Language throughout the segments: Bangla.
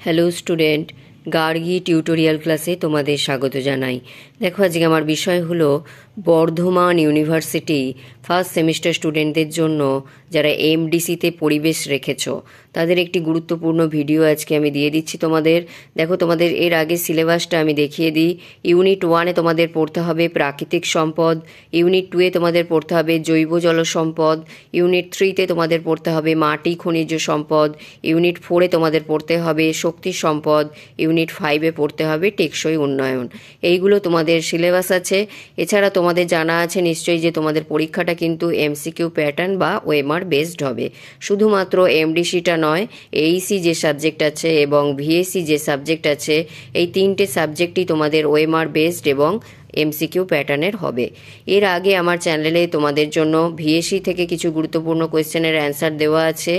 হ্যালো স্টুডেন্ট, গার্গী টিউটোরিয়াল ক্লাসে তোমাদের স্বাগত জানাই। দেখো, আজকে আমার বিষয় হলো বর্ধমান ইউনিভার্সিটি ফার্স্ট সেমিস্টার স্টুডেন্টদের জন্য যারা এমডিসিতে পরিবেশ রেখেছো তাদের একটি গুরুত্বপূর্ণ ভিডিও আজকে আমি দিয়ে দিচ্ছি তোমাদের। দেখো, তোমাদের এর আগে সিলেবাসটা আমি দেখিয়ে দিই। ইউনিট 1-এ তোমাদের পড়তে হবে প্রাকৃতিক সম্পদ, ইউনিট 2-এ তোমাদের পড়তে হবে জৈব জল সম্পদ, ইউনিট 3-তে তোমাদের পড়তে হবে মাটি খনিজ সম্পদ, ইউনিট 4-এ তোমাদের পড়তে হবে শক্তি সম্পদ, ইউনিট 5-এ পড়তে হবে টেকসই উন্নয়ন। এইগুলো তোমাদের সিলেবাস আছে। এছাড়া তোমাদের জানা আছে নিশ্চয়ই যে তোমাদের পরীক্ষাটা কিন্তু এমসিকিউ প্যাটার্ন বা ওএমআর বেসড হবে। শুধুমাত্র এমডিসিটা নয়, এইসি যে সাবজেক্ট আছে এবং ভিএসি যে সাবজেক্ট আছে, এই তিনটে সাবজেক্টই তোমাদের ওএমআর বেসড এবং এমসিকিউ প্যাটার্নের হবে। এর আগে আমার চ্যানেলে তোমাদের জন্য ভিএসি থেকে কিছু গুরুত্বপূর্ণ কোয়েশ্চেনের অ্যান্সার দেওয়া আছে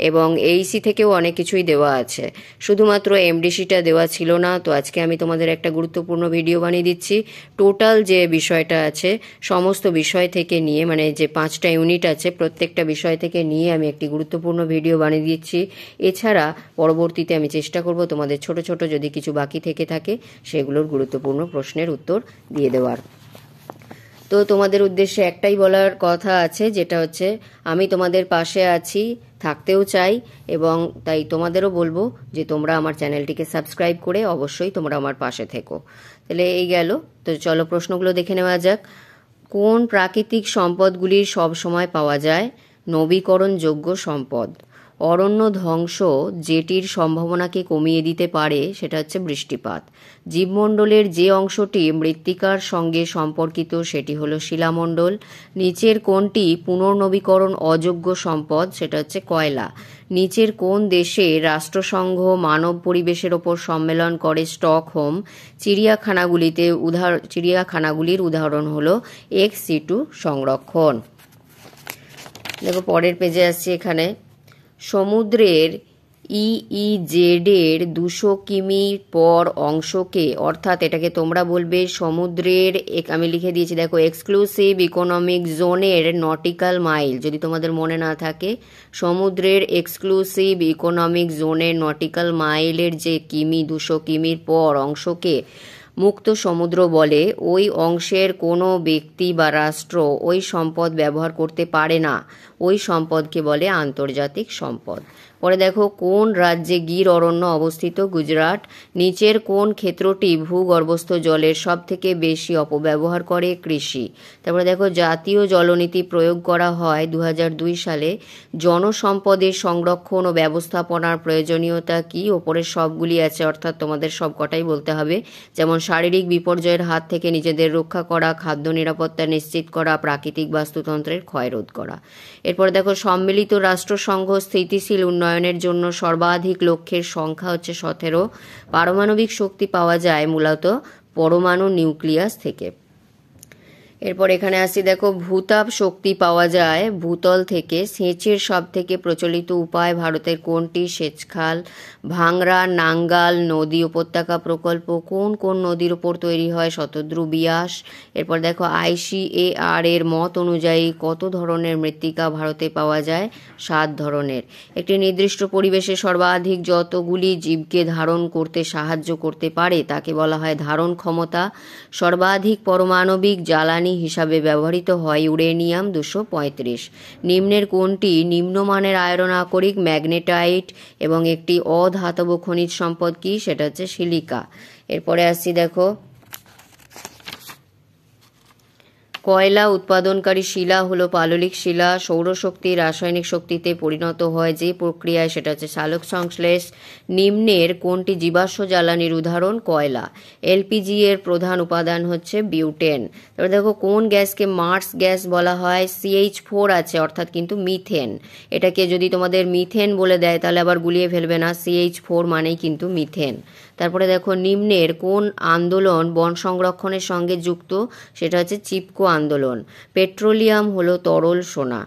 এবং এইসি থেকেও অনেক কিছুই দেওয়া আছে। শুধুমাত্র এমডিসিটা দেওয়া ছিল না, তো আজকে আমি তোমাদের একটা গুরুত্বপূর্ণ ভিডিও বানিয়ে দিচ্ছি। টোটাল যে বিষয়টা আছে সমস্ত বিষয় থেকে নিয়ে, মানে যে 5টা ইউনিট আছে প্রত্যেকটা বিষয় থেকে নিয়ে আমি একটি গুরুত্বপূর্ণ ভিডিও বানিয়ে দিচ্ছি। এছাড়া পরবর্তীতে আমি চেষ্টা করব তোমাদের ছোট ছোট যদি কিছু বাকি থেকে থাকে সেগুলোর গুরুত্বপূর্ণ প্রশ্নের উত্তর দিয়ে দেওয়ার। তো তোমাদের উদ্দেশ্যে একটাই বলার কথা আছে, যেটা হচ্ছে আমি তোমাদের পাশে আছি, থাকতেও চাই, এবং তাই তোমাদেরও বলবো যে তোমরা আমার চ্যানেলটিকে সাবস্ক্রাইব করে অবশ্যই তোমরা আমার পাশে থেকো। তাহলে এই গেল। তো চলো প্রশ্নগুলো দেখে নেওয়া যাক। কোন প্রাকৃতিক সম্পদগুলি সব সময় পাওয়া যায়? নবীকরণযোগ্য সম্পদ। অরণ্য ধ্বংস যেটির সম্ভাবনাকে কমিয়ে দিতে পারে সেটা হচ্ছে বৃষ্টিপাত। জীবমণ্ডলের যে অংশটি মৃত্তিকার সঙ্গে সম্পর্কিত সেটি হলো শিলামণ্ডল। নিচের কোনটি পুনর্নবীকরণ অযোগ্য সম্পদ? সেটা হচ্ছে কয়লা। নিচের কোন দেশে রাষ্ট্রসংঘ মানব পরিবেশের ওপর সম্মেলন করে? স্টকহোম। চিড়িয়াখানাগুলির উদাহরণ হলো এক্স-সিটু সংরক্ষণ। দেখো পরের পেজে আসছি। এখানে সমুদ্রের ইইজেডের 200 কিমি পর অংশকে, অর্থাৎ এটাকে তোমরা বলবে সমুদ্রের, আমি লিখে দিয়েছি দেখো, এক্সক্লুসিভ ইকোনমিক জোনের নটিক্যাল মাইল। যদি তোমাদের মনে না থাকে, সমুদ্রের এক্সক্লুসিভ ইকোনমিক জোনের নটিক্যাল মাইলের যে কিমি, 200 কিমির পর অংশকে মুক্ত সমুদ্র বলে। ওই অংশের কোনো ব্যক্তি বা রাষ্ট্র ওই সম্পদ ব্যবহার করতে পারে না। ওই সম্পদকে বলে আন্তর্জাতিক সম্পদ। পরে দেখো, কোন রাজ্যে গির অরণ্য অবস্থিত? গুজরাট। নিচের কোন ক্ষেত্রটি ভূগর্ভস্থ জলের সব থেকে বেশি অপব্যবহার করে? কৃষি। তারপরে দেখো, জাতীয় জলনীতি প্রয়োগ করা হয় 2002 সালে। জনসম্পদের সংরক্ষণ ও ব্যবস্থাপনার প্রয়োজনীয়তা কি? ওপরের সবগুলি আছে, অর্থাৎ তোমাদের সব কটাই বলতে হবে। যেমন শারীরিক বিপর্যয়ের হাত থেকে নিজেদের রক্ষা করা, খাদ্য নিরাপত্তা নিশ্চিত করা, প্রাকৃতিক বাস্তুতন্ত্রের ক্ষয়রোধ করা। এরপরে দেখো, সম্মিলিত রাষ্ট্রসংঘ স্থিতিশীল উন্নয়নের জন্য সর্বাধিক লক্ষ্যের সংখ্যা হচ্ছে 17। পারমাণবিক শক্তি পাওয়া যায় মূলত পরমাণু নিউক্লিয়াস থেকে। এরপর এখানে আসছি, দেখো, ভূতাপ শক্তি পাওয়া যায় ভূতল থেকে। সেচের সব থেকে প্রচলিত উপায় ভারতের কোনটি? সেচখাল। ভাংরা নাঙ্গাল নদী উপত্যকা প্রকল্প কোন কোন নদীর উপর তৈরি হয়? শতদ্রু বিয়াস। এরপর দেখো, ICAR এর মত অনুযায়ী কত ধরনের মৃত্তিকা ভারতে পাওয়া যায়? 7 ধরনের। একটি নির্দিষ্ট পরিবেশে সর্বাধিক যতগুলি জীবকে ধারণ করতে সাহায্য করতে পারে তাকে বলা হয় ধারণ ক্ষমতা। সর্বাধিক পারমাণবিক জ্বালানি হিসাবে ব্যবহৃত হয় ইউরেনিয়াম 235। নিম্নের কোনটি নিম্নমানের আয়রন আকরিক? ম্যাগনেটাইট। এবং একটি অধাতব খনিজ সম্পদ কি? সেটা হচ্ছে সিলিকা। এরপরে আসছি, দেখো, কয়লা উৎপাদনকারী শিলা হলো পাললিক শিলা। সৌরশক্তি রাসায়নিক শক্তিতে পরিণত হয় যে প্রক্রিয়ায়, সেটা হচ্ছে সালোক সংশ্লেষ। নিম্নের কোনটি জীবাশ্ম জ্বালানির উদাহরণ? কয়লা। এলপিজি এর প্রধান উপাদান হচ্ছে বিউটেন। তারপর দেখো, কোন গ্যাসকে মার্স গ্যাস বলা হয়? CH4 আছে, অর্থাৎ কিন্তু মিথেন। এটাকে যদি তোমাদের মিথেন বলে দেয় তাহলে আবার গুলিয়ে ফেলবে না, CH4 মানেই কিন্তু মিথেন। তারপরে দেখো, নিম্নের কোন আন্দোলন বন সংরক্ষণের সঙ্গে যুক্ত? সেটা হচ্ছে চিপকো আন্দোলন। পেট্রোলিয়াম হলো তরল সোনা।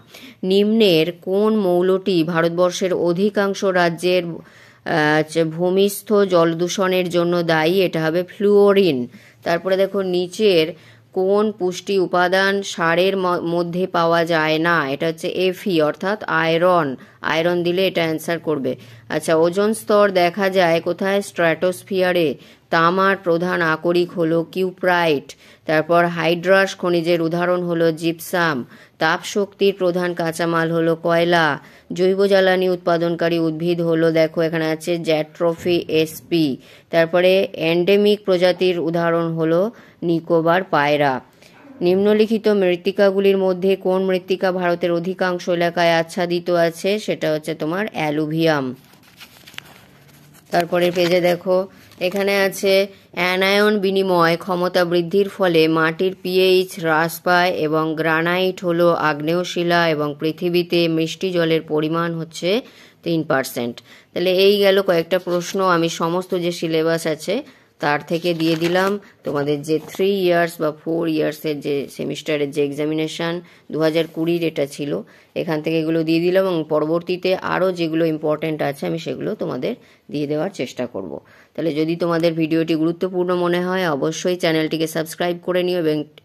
নিম্নের কোন মৌলটি ভারতবর্ষের অধিকাংশ রাজ্যের ভূমিস্থ জলদূষণের জন্য দায়ী? এটা হবে ফ্লুওরিন। তারপরে দেখো, নিচের কোন পুষ্টি উপাদান সারের মধ্যে পাওয়া যায় না? এটা হচ্ছে Fe অর্থাৎ আয়রন। আয়রন দিলে এটা অ্যান্সার করবে। আচ্ছা, ওজোন স্তর দেখা যায় কোথায়? স্ট্র্যাটোস্ফিয়ারে। তামার প্রধান আকরিক হলো কিউপ্রাইট। তারপর হাইড্রাস খনিজের উদাহরণ হলো জিপসাম। তাপ শক্তির প্রধান কাঁচামাল হলো কয়লা। জৈব জ্বালানি উৎপাদনকারী উদ্ভিদ হলো, দেখো এখানে আছে জ্যাট্রোফি এসপি। তারপরে এন্ডেমিক প্রজাতির উদাহরণ হলো নিকোবর পায়রা। নিম্নলিখিত মৃত্তিকাগুলির মধ্যে কোন মৃত্তিকা ভারতের অধিকাংশ এলাকায় আচ্ছাদিত আছে? সেটা হচ্ছে তোমার অ্যালুভিয়াম। তারপরের পেজে দেখো এখানে আছে অ্যানায়ন বিনিময় ক্ষমতা বৃদ্ধির ফলে মাটির পিএইচ হ্রাস পায় এবং গ্রানাইট হলো আগ্নেয়শিলা এবং পৃথিবীতে মিষ্টি জলের পরিমাণ হচ্ছে 3%। তাহলে এই গেল কয়েকটা প্রশ্ন। আমি সমস্ত যে সিলেবাস আছে তার থেকে দিয়ে দিলাম। তোমাদের যে 3 ইয়ার্স বা 4 ইয়ার্সের যে সেমিস্টারের যে এক্সামিনেশান 2020 এটা ছিল, এখান থেকে এগুলো দিয়ে দিলাম এবং পরবর্তীতে আরও যেগুলো ইম্পর্ট্যান্ট আছে আমি সেগুলো তোমাদের দিয়ে দেওয়ার চেষ্টা করব। তাহলে যদি তোমাদের ভিডিওটি গুরুত্বপূর্ণ মনে হয় অবশ্যই চ্যানেলটিকে সাবস্ক্রাইব করে নিও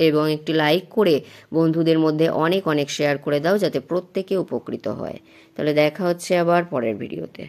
এবং একটি লাইক করে বন্ধুদের মধ্যে অনেক অনেক শেয়ার করে দাও যাতে প্রত্যেকে উপকৃত হয়। তাহলে দেখা হচ্ছে আবার পরের ভিডিওতে।